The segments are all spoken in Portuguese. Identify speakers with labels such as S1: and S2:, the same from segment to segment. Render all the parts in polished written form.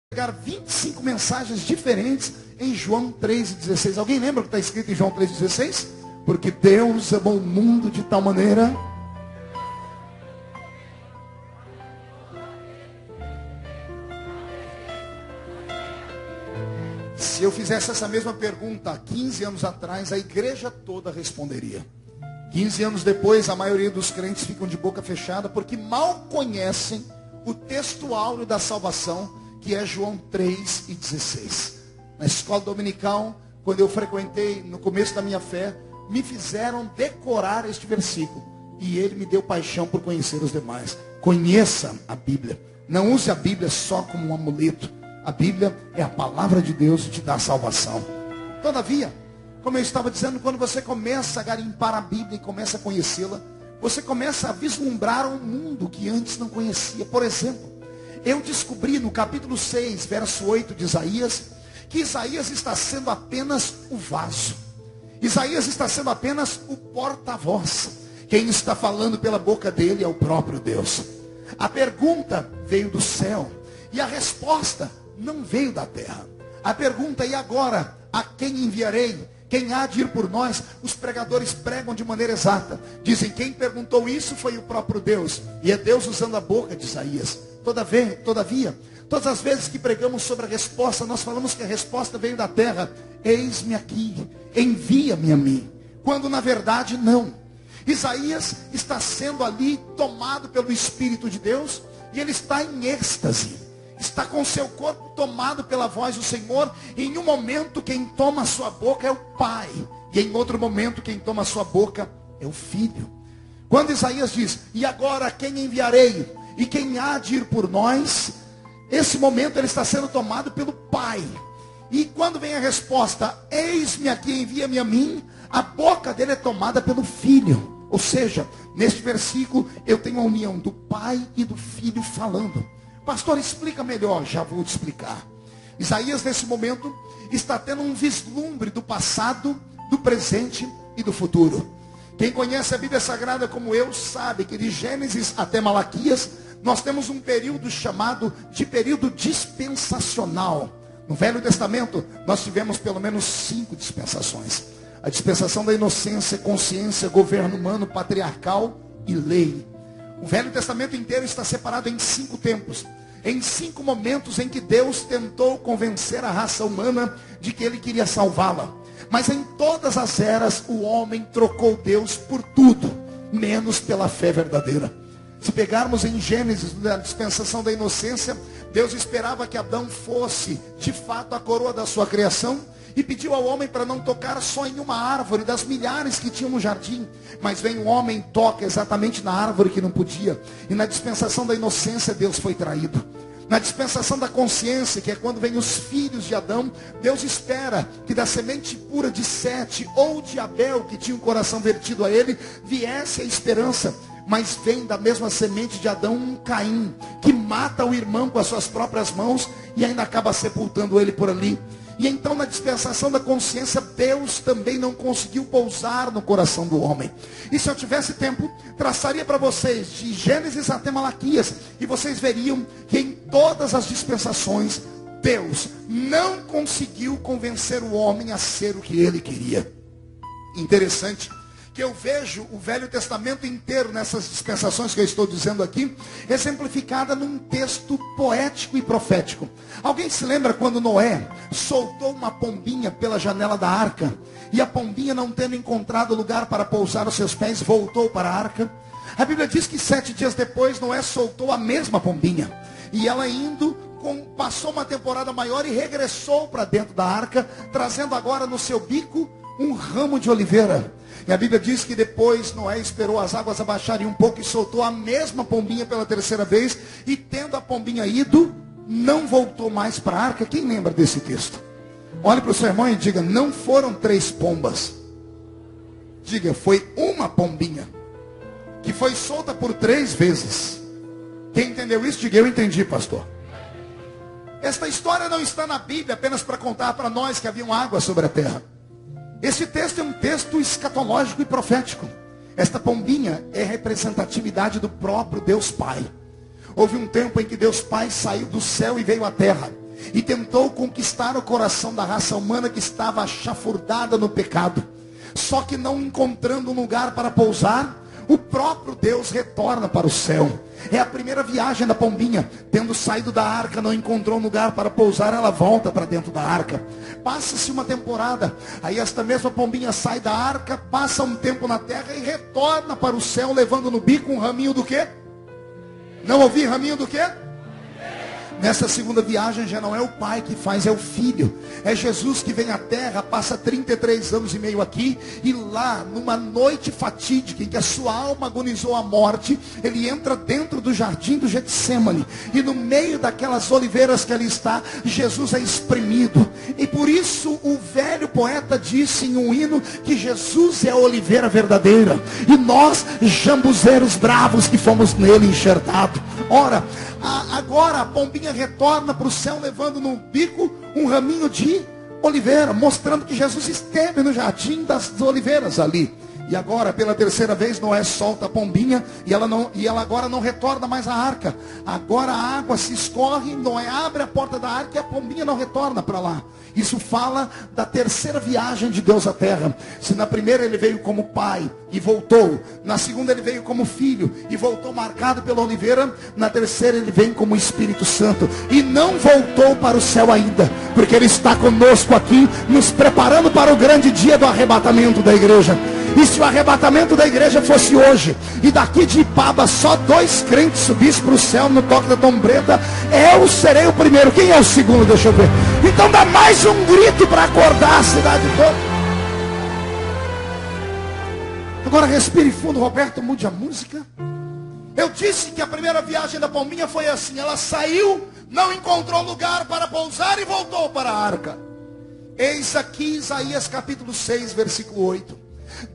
S1: pegar 25 mensagens diferentes em João 3,16. Alguém lembra o que está escrito em João 3,16? Porque Deus amou o mundo de tal maneira. Se eu fizesse essa mesma pergunta há 15 anos atrás, a igreja toda responderia. 15 anos depois, a maioria dos crentes ficam de boca fechada porque mal conhecem o texto áureo da salvação, que é João 3,16. Na escola dominical, quando eu frequentei no começo da minha fé, me fizeram decorar este versículo. E ele me deu paixão por conhecer os demais. Conheça a Bíblia. Não use a Bíblia só como um amuleto. A Bíblia é a palavra de Deus e te dá salvação. Todavia, como eu estava dizendo, quando você começa a garimpar a Bíblia e começa a conhecê-la, você começa a vislumbrar um mundo que antes não conhecia. Por exemplo, eu descobri no capítulo 6, verso 8 de Isaías, que Isaías está sendo apenas o vaso. Isaías está sendo apenas o porta-voz. Quem está falando pela boca dele é o próprio Deus. A pergunta veio do céu e a resposta não veio da terra. A pergunta: e agora? A quem enviarei? Quem há de ir por nós? Os pregadores pregam de maneira exata. Dizem: quem perguntou isso foi o próprio Deus. E é Deus usando a boca de Isaías. Todavia, todas as vezes que pregamos sobre a resposta, nós falamos que a resposta veio da terra. Eis-me aqui, envia-me a mim. Quando na verdade não. Isaías está sendo ali tomado pelo Espírito de Deus. E ele está em êxtase. Está com seu corpo tomado pela voz do Senhor. E em um momento quem toma a sua boca é o Pai. E em outro momento quem toma a sua boca é o Filho. Quando Isaías diz: e agora quem enviarei? E quem há de ir por nós? Esse momento ele está sendo tomado pelo Pai. E quando vem a resposta: eis-me aqui, envia-me a mim, a boca dele é tomada pelo Filho. Ou seja, neste versículo eu tenho a união do Pai e do Filho falando. Pastor, explica melhor. Já vou te explicar. Isaías nesse momento está tendo um vislumbre do passado, do presente e do futuro. Quem conhece a Bíblia Sagrada como eu sabe que de Gênesis até Malaquias nós temos um período chamado de período dispensacional. No Velho Testamento nós tivemos pelo menos 5 dispensações. A dispensação da inocência, consciência, governo humano, patriarcal e lei. O Velho Testamento inteiro está separado em 5 tempos. Em 5 momentos em que Deus tentou convencer a raça humana de que Ele queria salvá-la. Mas em todas as eras o homem trocou Deus por tudo, menos pela fé verdadeira. Se pegarmos em Gênesis, na dispensação da inocência, Deus esperava que Adão fosse de fato a coroa da sua criação. E pediu ao homem para não tocar só em uma árvore das milhares que tinham no jardim. Mas vem o homem e toca exatamente na árvore que não podia. E na dispensação da inocência Deus foi traído. Na dispensação da consciência, que é quando vem os filhos de Adão, Deus espera que da semente pura de Sete ou de Abel, que tinha o coração vertido a ele, viesse a esperança. Mas vem da mesma semente de Adão um Caim, que mata o irmão com as suas próprias mãos e ainda acaba sepultando ele por ali. E então na dispensação da consciência, Deus também não conseguiu pousar no coração do homem. E se eu tivesse tempo, traçaria para vocês de Gênesis até Malaquias. E vocês veriam que em todas as dispensações, Deus não conseguiu convencer o homem a ser o que ele queria. Interessante que eu vejo o Velho Testamento inteiro nessas dispensações que eu estou dizendo aqui, exemplificada num texto poético e profético. Alguém se lembra quando Noé soltou uma pombinha pela janela da arca, e a pombinha, não tendo encontrado lugar para pousar os seus pés, voltou para a arca? A Bíblia diz que 7 dias depois Noé soltou a mesma pombinha, e ela indo, passou uma temporada maior e regressou para dentro da arca, trazendo agora no seu bico um ramo de oliveira. E a Bíblia diz que depois Noé esperou as águas abaixarem um pouco e soltou a mesma pombinha pela terceira vez. E tendo a pombinha ido, não voltou mais para a arca. Quem lembra desse texto? Olhe para o seu irmão e diga: não foram 3 pombas. Diga: foi uma pombinha, que foi solta por 3 vezes. Quem entendeu isso? Diga: eu entendi, pastor. Esta história não está na Bíblia apenas para contar para nós que haviam águas sobre a terra. Esse texto é um texto escatológico e profético. Esta pombinha é representatividade do próprio Deus Pai. Houve um tempo em que Deus Pai saiu do céu e veio à terra. e tentou conquistar o coração da raça humana que estava chafurdada no pecado. Só que não encontrando um lugar para pousar, o próprio Deus retorna para o céu. É a primeira viagem da pombinha. Tendo saído da arca, não encontrou um lugar para pousar, ela volta para dentro da arca. Passa-se uma temporada, aí esta mesma pombinha sai da arca, passa um tempo na terra e retorna para o céu, levando no bico um raminho do quê? Não ouvi, raminho do quê? Nessa segunda viagem já não é o pai que faz, é o filho. É Jesus que vem à terra, passa 33 anos e meio aqui. E lá, numa noite fatídica, em que a sua alma agonizou a morte, ele entra dentro do jardim do Getsêmani. E no meio daquelas oliveiras que ali está, Jesus é espremido. E por isso o velho poeta disse em um hino que Jesus é a oliveira verdadeira. E nós, jambuzeiros bravos que fomos nele enxertados. Ora, agora a pombinha retorna para o céu levando no bico um raminho de oliveira, mostrando que Jesus esteve no jardim das oliveiras ali. E agora, pela terceira vez, Noé solta a pombinha e ela agora não retorna mais à arca. Agora a água se escorre, Noé abre a porta da arca e a pombinha não retorna para lá. Isso fala da terceira viagem de Deus à terra. Se na primeira ele veio como pai e voltou, na segunda ele veio como filho e voltou marcado pela oliveira, na terceira ele vem como Espírito Santo e não voltou para o céu ainda, porque ele está conosco aqui, nos preparando para o grande dia do arrebatamento da igreja. E se o arrebatamento da igreja fosse hoje, e daqui de Ipaba só 2 crentes subissem para o céu no toque da trombeta, eu serei o primeiro. Quem é o segundo? Deixa eu ver. Então dá mais um grito para acordar a cidade toda. Agora respire fundo, Roberto, mude a música. Eu disse que a primeira viagem da pombinha foi assim. Ela saiu, não encontrou lugar para pousar e voltou para a arca. Eis aqui Isaías capítulo 6, versículo 8.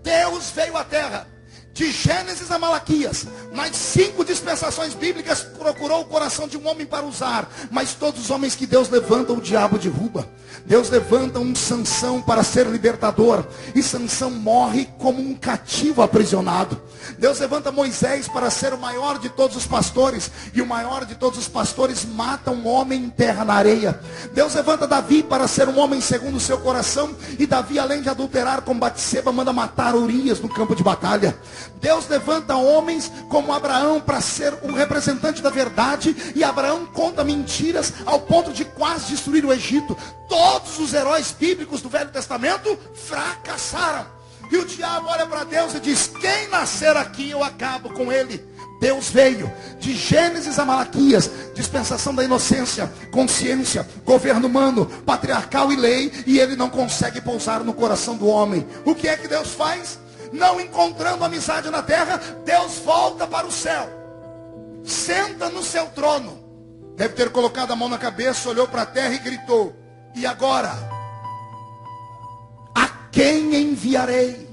S1: Deus veio à terra, de Gênesis a Malaquias, nas 5 dispensações bíblicas, procurou o coração de um homem para usar, mas todos os homens que Deus levanta, o diabo derruba. Deus levanta um Sansão para ser libertador, e Sansão morre como um cativo aprisionado. Deus levanta Moisés para ser o maior de todos os pastores, e o maior de todos os pastores mata um homem em terra na areia. Deus levanta Davi para ser um homem segundo o seu coração, e Davi, além de adulterar com Batseba, manda matar Urias no campo de batalha. Deus levanta homens como Abraão para ser um representante da verdade, e Abraão conta mentiras ao ponto de quase destruir o Egito. Todos os heróis bíblicos do Velho Testamento fracassaram. E o diabo olha para Deus e diz: quem nascer aqui eu acabo com ele. Deus veio de Gênesis a Malaquias, dispensação da inocência, consciência, governo humano, patriarcal e lei, e ele não consegue pousar no coração do homem. O que é que Deus faz? Não encontrando amizade na terra, Deus volta para o céu, senta no seu trono. Deve ter colocado a mão na cabeça, olhou para a terra e gritou: e agora? A quem enviarei?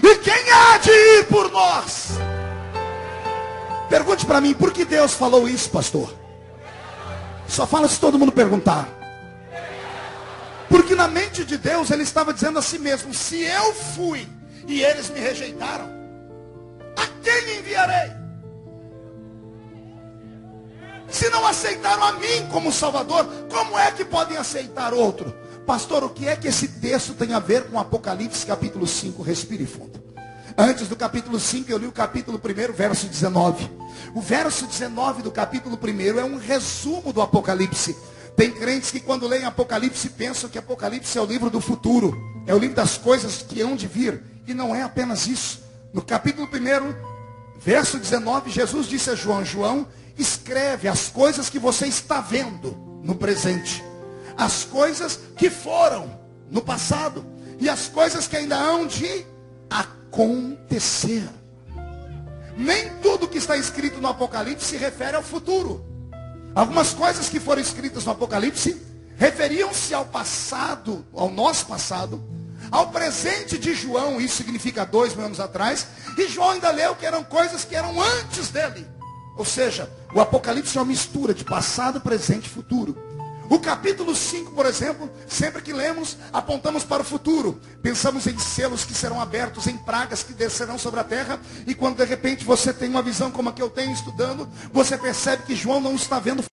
S1: E quem há de ir por nós? Pergunte para mim, por que Deus falou isso, pastor? Só fala se todo mundo perguntar. Porque na mente de Deus ele estava dizendo a si mesmo: se eu fui e eles me rejeitaram, a quem enviarei? Se não aceitaram a mim como Salvador, como é que podem aceitar outro? Pastor, o que é que esse texto tem a ver com Apocalipse capítulo 5? Respire fundo. Antes do capítulo 5 eu li o capítulo 1, verso 19. O verso 19 do capítulo 1 é um resumo do Apocalipse. Tem crentes que quando leem Apocalipse pensam que Apocalipse é o livro do futuro, é o livro das coisas que hão de vir. E não é apenas isso. No capítulo 1, verso 19, Jesus disse a João: João, escreve as coisas que você está vendo no presente, as coisas que foram no passado e as coisas que ainda hão de acontecer. Nem tudo que está escrito no Apocalipse se refere ao futuro. Algumas coisas que foram escritas no Apocalipse referiam-se ao passado, ao nosso passado, ao presente de João, isso significa 2000 anos atrás, e João ainda leu que eram coisas que eram antes dele. Ou seja, o Apocalipse é uma mistura de passado, presente e futuro. O capítulo 5, por exemplo, sempre que lemos, apontamos para o futuro. Pensamos em selos que serão abertos, em pragas que descerão sobre a terra. E quando de repente você tem uma visão como a que eu tenho estudando, você percebe que João não está vendo